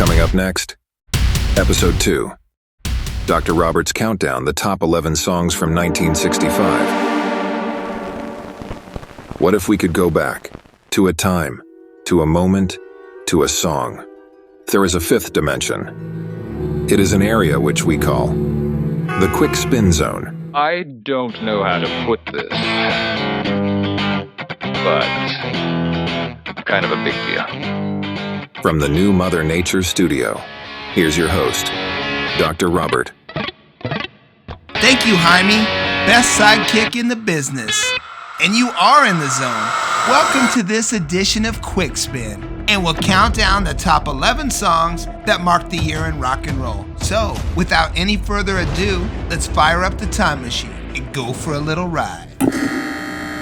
Coming up next, Episode 2. Dr. Robert's Countdown, the top 11 songs from 1965. What if we could go back, to a time, to a moment, to a song? There is a fifth dimension. It is an area which we call the quick spin zone. I don't know how to put this, but kind of a big deal. From the new Mother Nature studio, here's your host, Dr. Robert. Thank you, Jaime. Best sidekick in the business. And you are in the zone. Welcome to this edition of Quick Spin. And we'll count down the top 11 songs that marked the year in rock and roll. So, without any further ado, let's fire up the time machine and go for a little ride.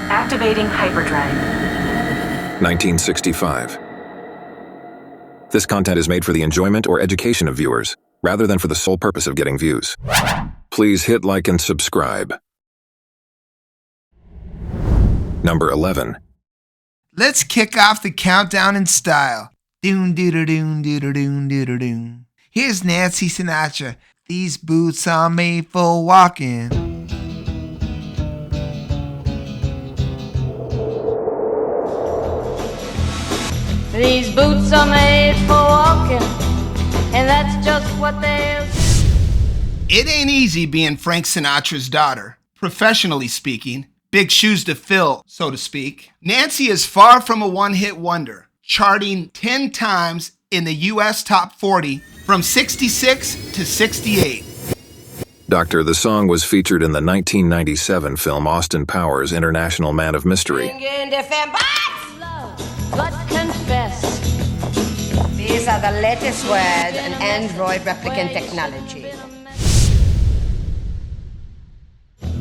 Activating hyperdrive. 1965. This content is made for the enjoyment or education of viewers, rather than for the sole purpose of getting views. Please hit like and subscribe. Number 11. Let's kick off the countdown in style. Doon doo doon doo doon doo doon. Here's Nancy Sinatra. These boots are made for walking. These boots are made for walking, and that's just what they'll do. It ain't easy being Frank Sinatra's daughter. Professionally speaking, big shoes to fill, so to speak. Nancy is far from a one-hit wonder, charting 10 times in the U.S. Top 40 from 66 to 68. Doctor, the song was featured in the 1997 film Austin Powers' International Man of Mystery. But confess. These are the latest words in Android replicant technology.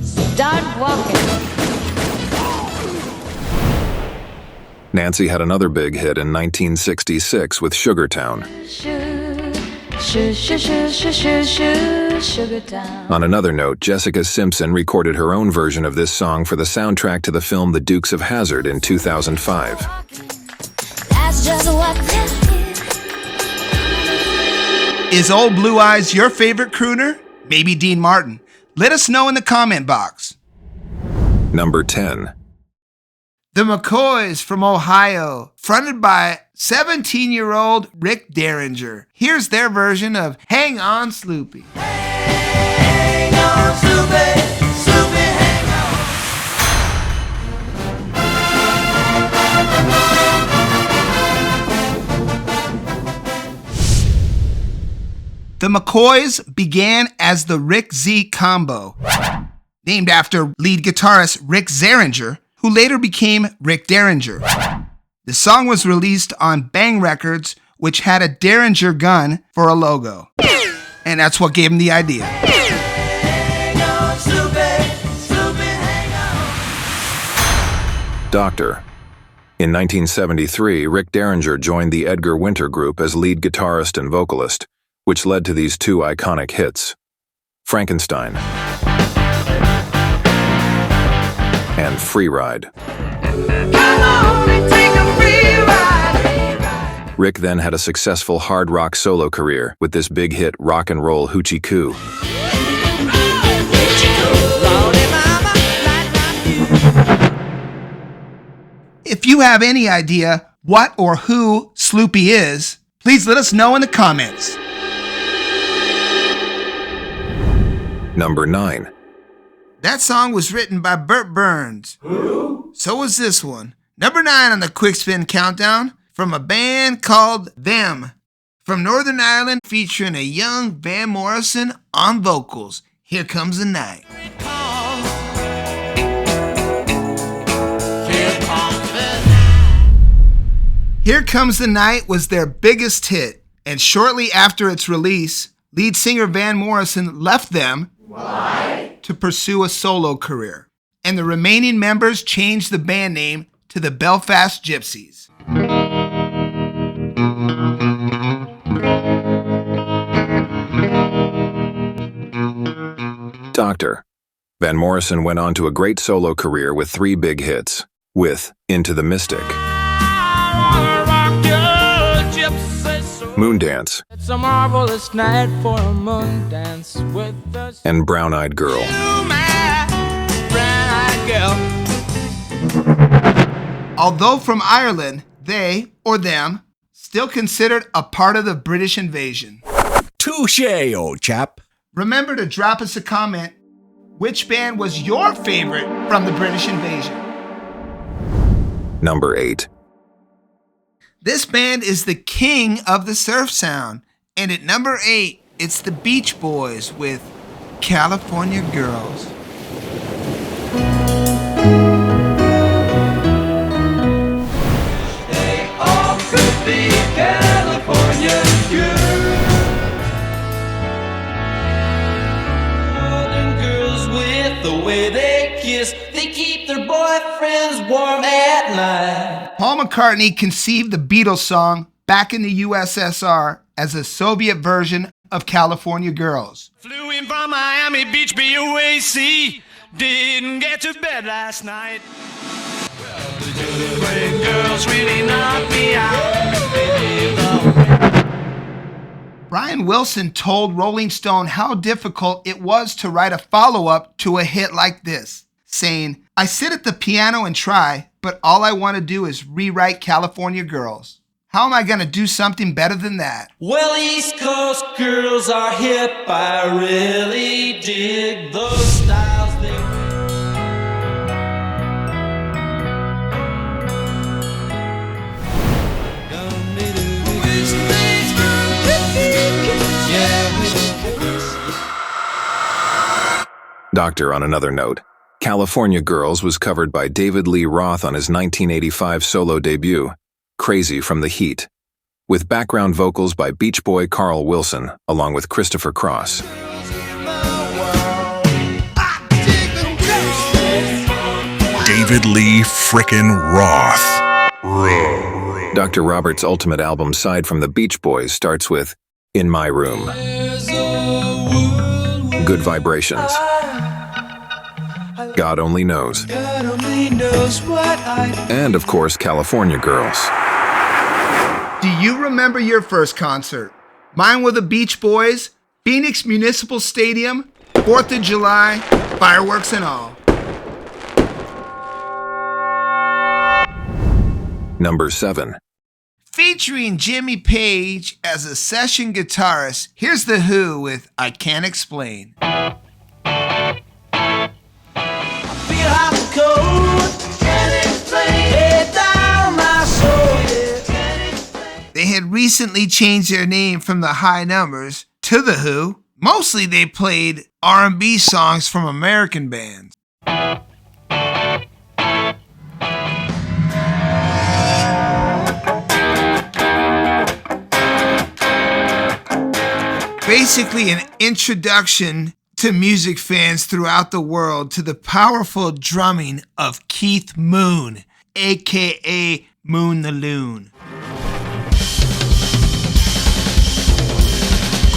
Start walking. Nancy had another big hit in 1966 with Sugartown. Sugartown. On another note, Jessica Simpson recorded her own version of this song for the soundtrack to the film The Dukes of Hazzard in 2005. That's just what Is Old Blue Eyes your favorite crooner? Maybe Dean Martin. Let us know in the comment box. Number 10. The McCoys from Ohio, fronted by 17-year-old Rick Derringer. Here's their version of Hang On Sloopy. Hang on, Sloopy, Sloopy, hang The McCoys began as the Rick Z Combo, named after lead guitarist Rick Zeringer, who later became Rick Derringer. The song was released on Bang Records, which had a Derringer gun for a logo. And that's what gave him the idea. Hang on, Sloopy, Sloopy, hang on. Doctor. In 1973, Rick Derringer joined the Edgar Winter Group as lead guitarist and vocalist, which led to these two iconic hits, Frankenstein and Free Ride. Come on and take a free ride. Rick then had a successful hard rock solo career with this big hit, Rock and Roll Hoochie Coo. If you have any idea what or who Sloopy is, please let us know in the comments. Number 9. That song was written by Burt Burns. Who? So was this one. Number 9 on the Quick Spin Countdown, from a band called Them, from Northern Ireland, featuring a young Van Morrison on vocals. Here Comes the Night. Here Comes the Night was their biggest hit, and shortly after its release, lead singer Van Morrison left Them. Why? To pursue a solo career, and the remaining members changed the band name to the Belfast Gypsies. Doctor. Van Morrison went on to a great solo career with 3 big hits, with Into the Mystic, Moondance, It's a marvelous night for a moon dance with the and Brown Eyed Girl. Although from Ireland, they, or them, still considered a part of the British invasion. Touché, old chap. Remember to drop us a comment. Which band was your favorite from the British invasion? Number 8. This band is the king of the surf sound. And at number 8, it's the Beach Boys with California Girls. They all could be California girls. Golden girls with the way they kiss, they keep their boyfriends warm at night. Paul McCartney conceived the Beatles song back in the USSR as a Soviet version of California Girls. Flew in from Miami Beach, BOAC. Didn't get to bed last night. Well, the Julie girls really knocked me out. Brian Wilson told Rolling Stone how difficult it was to write a follow-up to a hit like this, saying, "I sit at the piano and try, but all I want to do is rewrite California Girls. How am I going to do something better than that?" Well, East Coast girls are hip. I really dig those styles they Doctor, on another note, California Girls was covered by David Lee Roth on his 1985 solo debut, Crazy from the Heat, with background vocals by Beach Boy Carl Wilson, along with Christopher Cross. David Lee frickin' Roth. Dr. Roberts' ultimate album Side from the Beach Boys starts with In My Room, Good Vibrations, God Only Knows, and of course California Girls. Do you remember your first concert? Mine were the Beach Boys, Phoenix Municipal Stadium, 4th of July, fireworks and all. Number 7. Featuring Jimmy Page as a session guitarist, here's The Who with I Can't Explain. They had recently changed their name from the High Numbers to The Who. Mostly they played R&B songs from American bands. Basically an introduction to music fans throughout the world to the powerful drumming of Keith Moon, aka Moon the Loon.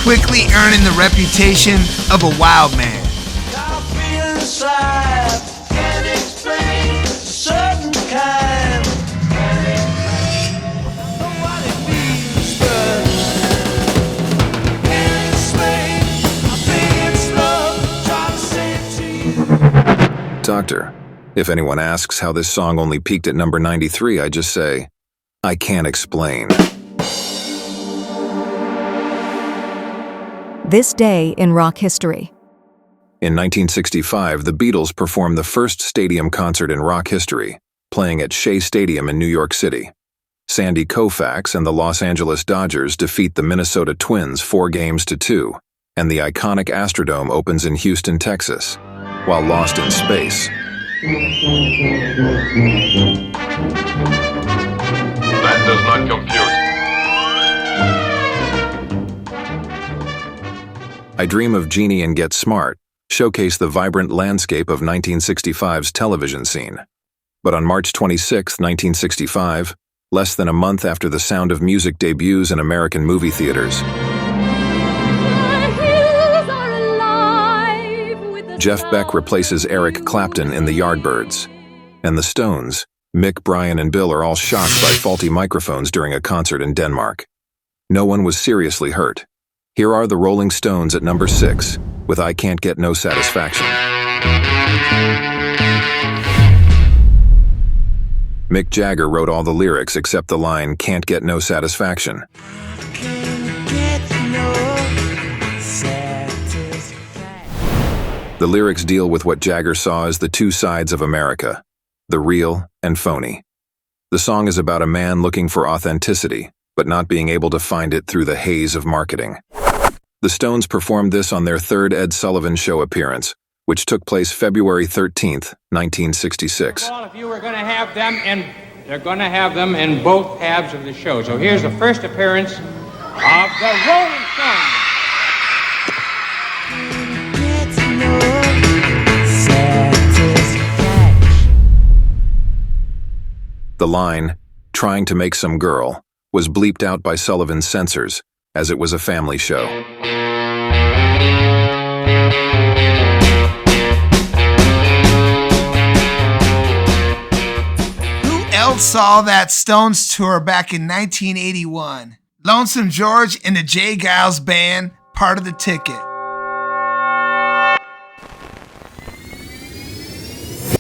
Quickly earning the reputation of a wild man. Doctor, if anyone asks how this song only peaked at number 93, I just say, I can't explain. This day in rock history. In 1965, the Beatles performed the first stadium concert in rock history, playing at Shea Stadium in New York City. Sandy Koufax and the Los Angeles Dodgers defeat the Minnesota Twins 4-2, and the iconic Astrodome opens in Houston, Texas, while Lost in Space. That does not compute. I Dream of Jeannie and Get Smart showcase the vibrant landscape of 1965's television scene. But on March 26, 1965, less than a month after The Sound of Music debuts in American movie theaters, Jeff Beck replaces Eric Clapton in the Yardbirds, and the Stones, Mick, Brian, and Bill are all shocked by faulty microphones during a concert in Denmark. No one was seriously hurt. Here are the Rolling Stones at number 6, with I Can't Get No Satisfaction. Mick Jagger wrote all the lyrics except the line, "Can't get no satisfaction." The lyrics deal with what Jagger saw as the two sides of America, the real and phony. The song is about a man looking for authenticity, but not being able to find it through the haze of marketing. The Stones performed this on their third Ed Sullivan Show appearance, which took place February 13th, 1966. Well, if you were going to have them, and they're going to have them in both halves of the show. So here's the first appearance of the Rolling Stones. The line, "trying to make some girl," was bleeped out by Sullivan's censors, as it was a family show. Who else saw that Stones tour back in 1981? Lonesome George and the J. Giles Band, part of the ticket.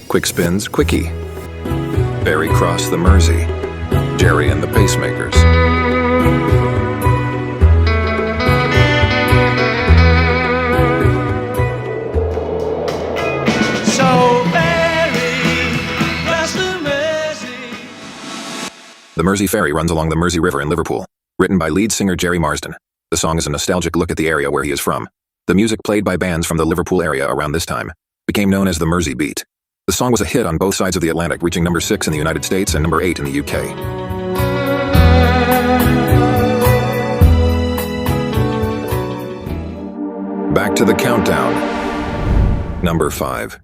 Quick Spin's Quickie. Barry Cross the Mersey. Jerry and the Pacemakers. So Barry cross the Mersey. The Mersey Ferry runs along the Mersey River in Liverpool. Written by lead singer Jerry Marsden. The song is a nostalgic look at the area where he is from. The music played by bands from the Liverpool area around this time became known as the Mersey Beat. The song was a hit on both sides of the Atlantic, reaching number 6 in the United States and number 8 in the UK. Back to the countdown. Number 5.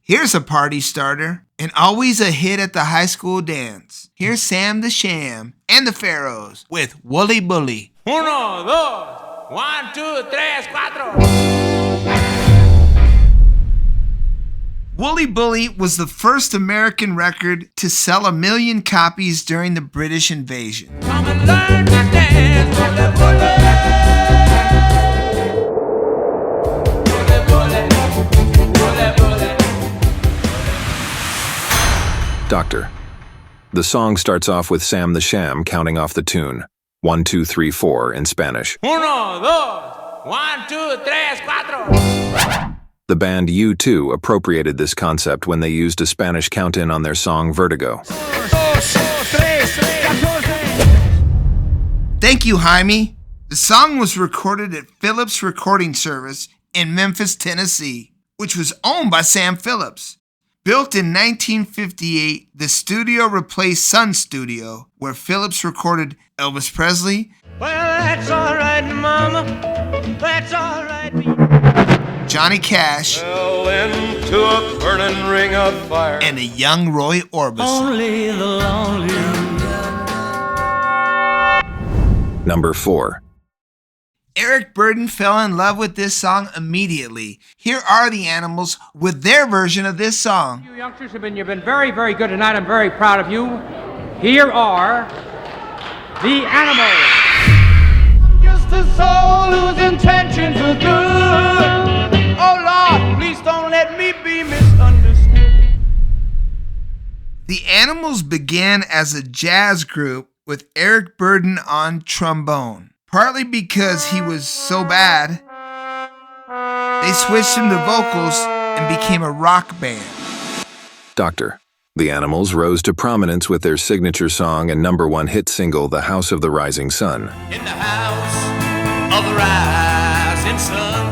Here's a party starter, and always a hit at the high school dance. Here's Sam the Sham and the Pharaohs with Wooly Bully. 1, 2, 1, 2, 3, 4. Wooly Bully was the first American record to sell 1 million copies during the British invasion. Come and learn to dance, bully, bully. Doctor. The song starts off with Sam the Sham counting off the tune, 1, 2, 3, 4 in Spanish. 1, 2, 1, 2, 3, 4. The band U2 appropriated this concept when they used a Spanish count-in on their song Vertigo. Thank you, Jaime. The song was recorded at Phillips Recording Service in Memphis, Tennessee, which was owned by Sam Phillips. Built in 1958, the studio replaced Sun Studio, where Phillips recorded Elvis Presley. Well, that's all right, Mama. That's all right. Johnny Cash, Fell into a burning ring of fire. and a young Roy Orbison. Only the lonely. Number 4. Eric Burdon fell in love with this song immediately. Here are the Animals with their version of this song. You youngsters you've been very, very good tonight. I'm very proud of you. Here are the Animals. Just a soul whose intentions are good. Oh Lord, please don't let me be misunderstood. The Animals began as a jazz group with Eric Burdon on trombone. Partly because he was so bad, they switched him to vocals and became a rock band. Doctor. The Animals rose to prominence with their signature song and number 1 hit single, The House of the Rising Sun. In the house of the rising sun.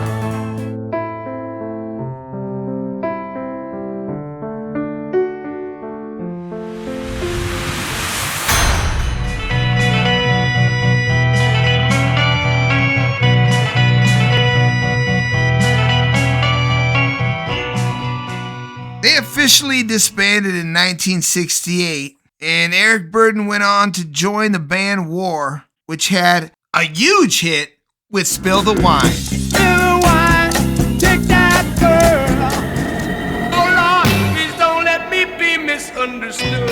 They officially disbanded in 1968, and Eric Burdon went on to join the band War, which had a huge hit with Spill the Wine. Spill the wine, take that girl. Oh Lord, please don't let me be misunderstood.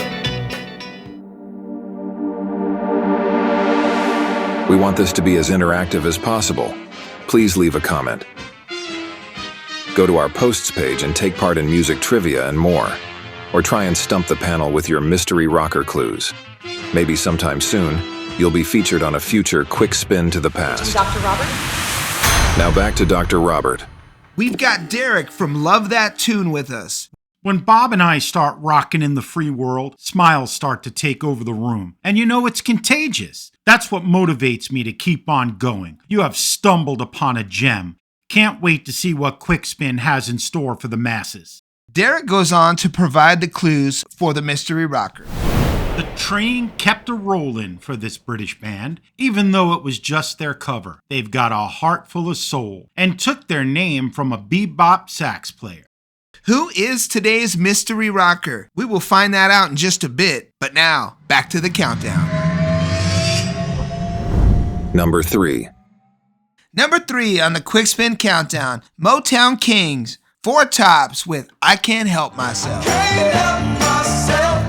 We want this to be as interactive as possible. Please leave a comment. Go to our posts page and take part in music trivia and more. Or try and stump the panel with your mystery rocker clues. Maybe sometime soon, you'll be featured on a future Quick Spin to the Past. Dr. Robert? Now back to Dr. Robert. We've got Derek from Luv That Tune with us. When Bob and I start rocking in the free world, smiles start to take over the room. And you know, it's contagious. That's what motivates me to keep on going. You have stumbled upon a gem. Can't wait to see what Quickspin has in store for the masses. Derek goes on to provide the clues for the mystery rocker. The train kept a rollin' for this British band, even though it was just their cover. They've got a heart full of soul and took their name from a bebop sax player. Who is today's mystery rocker? We will find that out in just a bit, but now, back to the countdown. Number 3. Number 3 on the Quick Spin Countdown, Motown Kings, Four Tops with I Can't Help Myself. Can't help myself.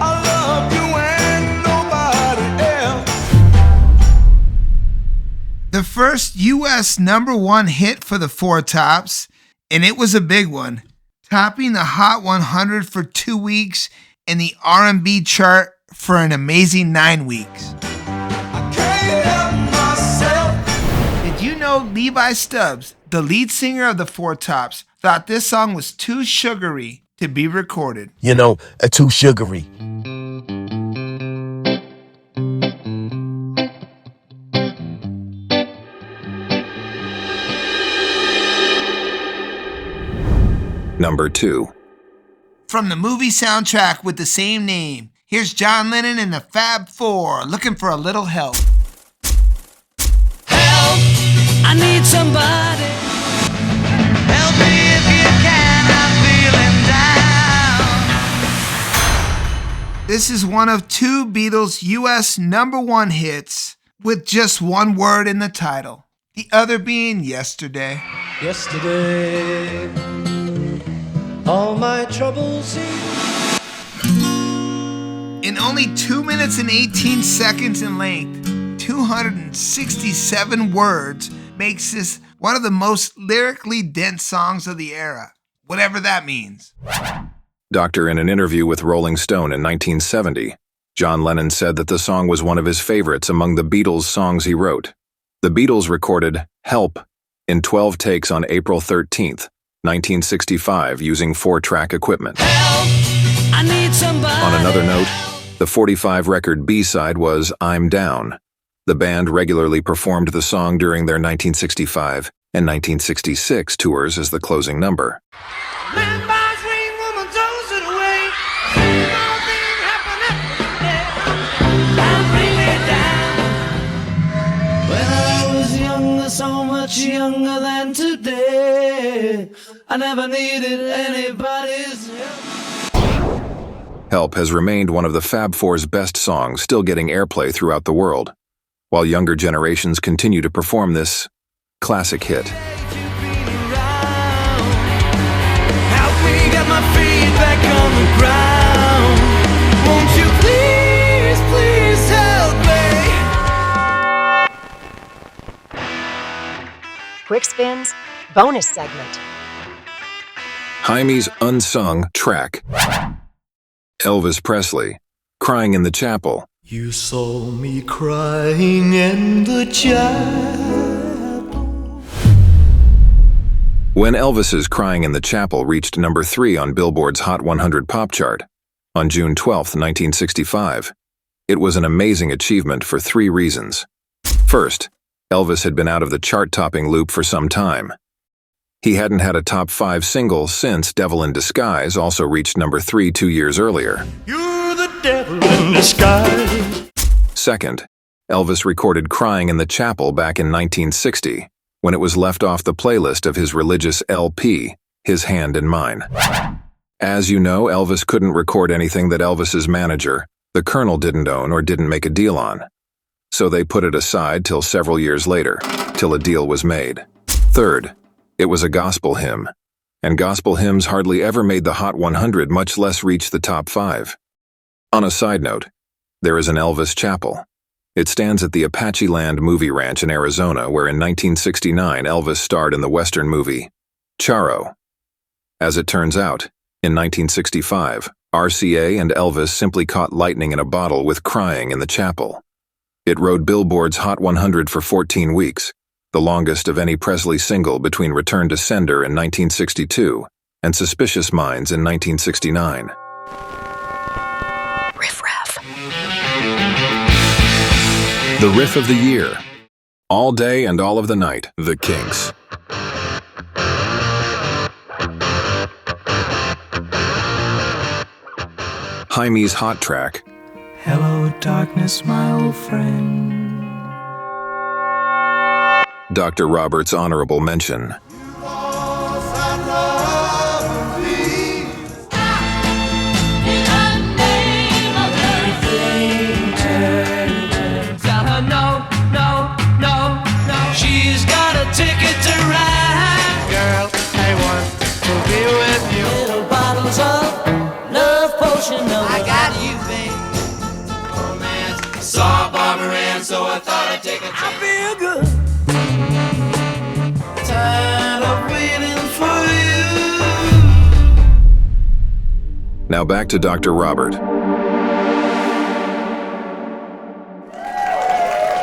I love you and nobody else. The first U.S. #1 hit for the Four Tops, and it was a big one, topping the Hot 100 for 2 weeks and the R&B chart for an amazing 9 weeks. I can't help myself. Did you know Levi Stubbs, the lead singer of the Four Tops, thought this song was too sugary to be recorded? You know, too sugary. Number 2. From the movie soundtrack with the same name, here's John Lennon and the Fab Four, Looking for a Little Help. Help, I need somebody. Help me if you can, I'm feeling down. This is one of 2 Beatles' U.S. #1 hits with just one word in the title, the other being Yesterday. Yesterday, all my troubles seem. In only 2 minutes and 18 seconds in length, 267 words makes this one of the most lyrically dense songs of the era, whatever that means. Doctor, in an interview with Rolling Stone in 1970, John Lennon said that the song was one of his favorites among the Beatles' songs he wrote. The Beatles recorded Help in 12 takes on April 13th, 1965, using 4-track equipment. Help, I need somebody. On another note, the 45 record B-side was I'm Down. The band regularly performed the song during their 1965 and 1966 tours as the closing number. Man buys ring, woman throws it away. Same old thing happening every day. I'm really down. When I was younger, so much younger than today, I never needed anybody's help. Help has remained one of the Fab Four's best songs, still getting airplay throughout the world, while younger generations continue to perform this classic hit. Help me get my feet back on the ground. Won't you please, please help me? Quick Spins bonus segment. Jaime's unsung track. Elvis Presley, Crying in the Chapel. You saw me crying in the chapel. When Elvis's Crying in the Chapel reached number 3 on Billboard's Hot 100 pop chart on June 12, 1965, it was an amazing achievement for 3 reasons. First, Elvis had been out of the chart-topping loop for some time. He hadn't had a top 5 single since Devil in Disguise also reached number 3 2 years earlier. You're the devil in disguise. Second, Elvis recorded Crying in the Chapel back in 1960, when it was left off the playlist of his religious LP, His Hand in Mine. As you know, Elvis couldn't record anything that Elvis's manager, the Colonel, didn't own or didn't make a deal on. So they put it aside till several years later, till a deal was made. Third, it was a gospel hymn, and gospel hymns hardly ever made the Hot 100, much less reach the top 5. On a side note, there is an Elvis chapel. It stands at the Apache Land Movie Ranch in Arizona, where in 1969 Elvis starred in the Western movie Charo. As it turns out, in 1965, RCA and Elvis simply caught lightning in a bottle with Crying in the Chapel. It rode Billboard's Hot 100 for 14 weeks, the longest of any Presley single between Return to Sender in 1962 and Suspicious Minds in 1969. Riff Raff. The Riff of the Year. All Day and All of the Night, The Kinks. Jaime's Hot Track. Hello, darkness, my old friend. Dr. Robert's Honorable Mention. She's got a ticket to ride. Girl, I want to be with you. Little bottles of love potion. I got you, babe. Romance. Saw Barbara Ann, so I thought I'd take a chance. I feel good. Tired of waiting for you. Now back to Dr. Robert.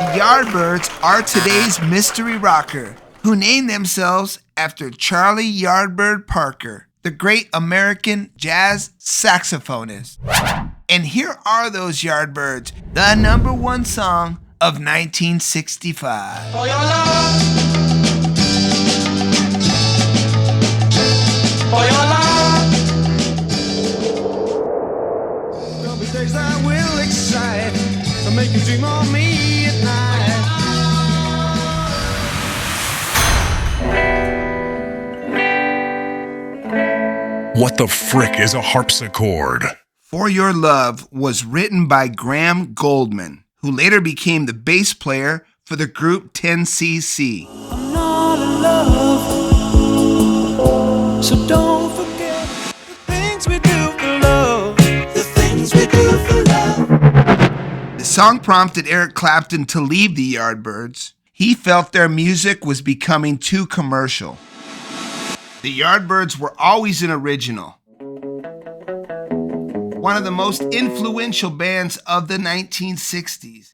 The Yardbirds are today's mystery rocker, who named themselves after Charlie Yardbird Parker, the great American jazz saxophonist. And here are those Yardbirds, the #1 song of 1965. For your love. For your love. There'll be days that will excite and make you dream of me at night. What the frick is a harpsichord? For Your Love was written by Graham Goldman, who later became the bass player for the group 10cc. I'm not in love, so don't forget the things we do for love. The things we do for love. The song prompted Eric Clapton to leave the Yardbirds. He felt their music was becoming too commercial. The Yardbirds were always an original. One of the most influential bands of the 1960s.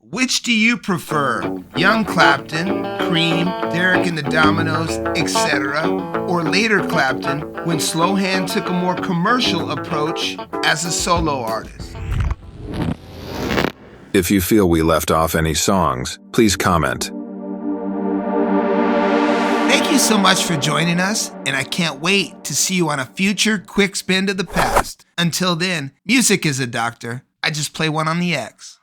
Which do you prefer? Young Clapton, Cream, Derek and the Dominoes, etc., or later Clapton when Slowhand took a more commercial approach as a solo artist? If you feel we left off any songs, please comment. Thank you so much for joining us, and I can't wait to see you on a future Quick Spin to the Past. Until then, music is a doctor. I just play one on the X.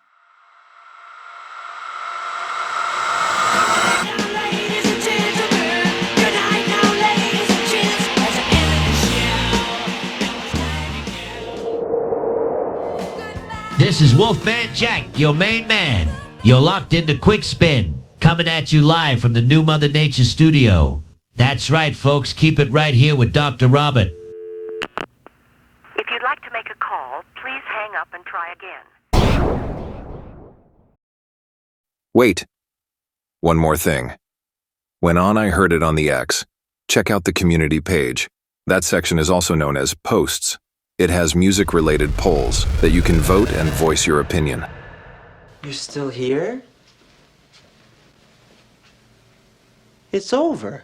This is Wolfman Jack, your main man. You're locked into Quick Spin, coming at you live from the New Mother Nature studio. That's right, folks. Keep it right here with Dr. Robert. If you'd like to make a call, please hang up and try again. Wait. One more thing. When on I Heard It on the X, check out the community page. That section is also known as Posts. It has music-related polls that you can vote and voice your opinion. You're still here? It's over.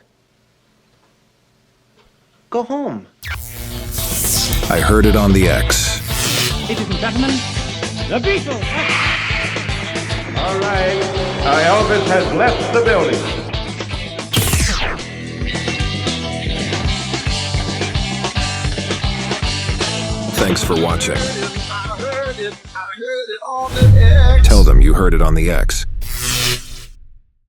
Go home. I Heard It on the X. Ladies and gentlemen, the Beatles. All right, Elvis has left the building. Thanks for watching. Tell them you heard it on the X.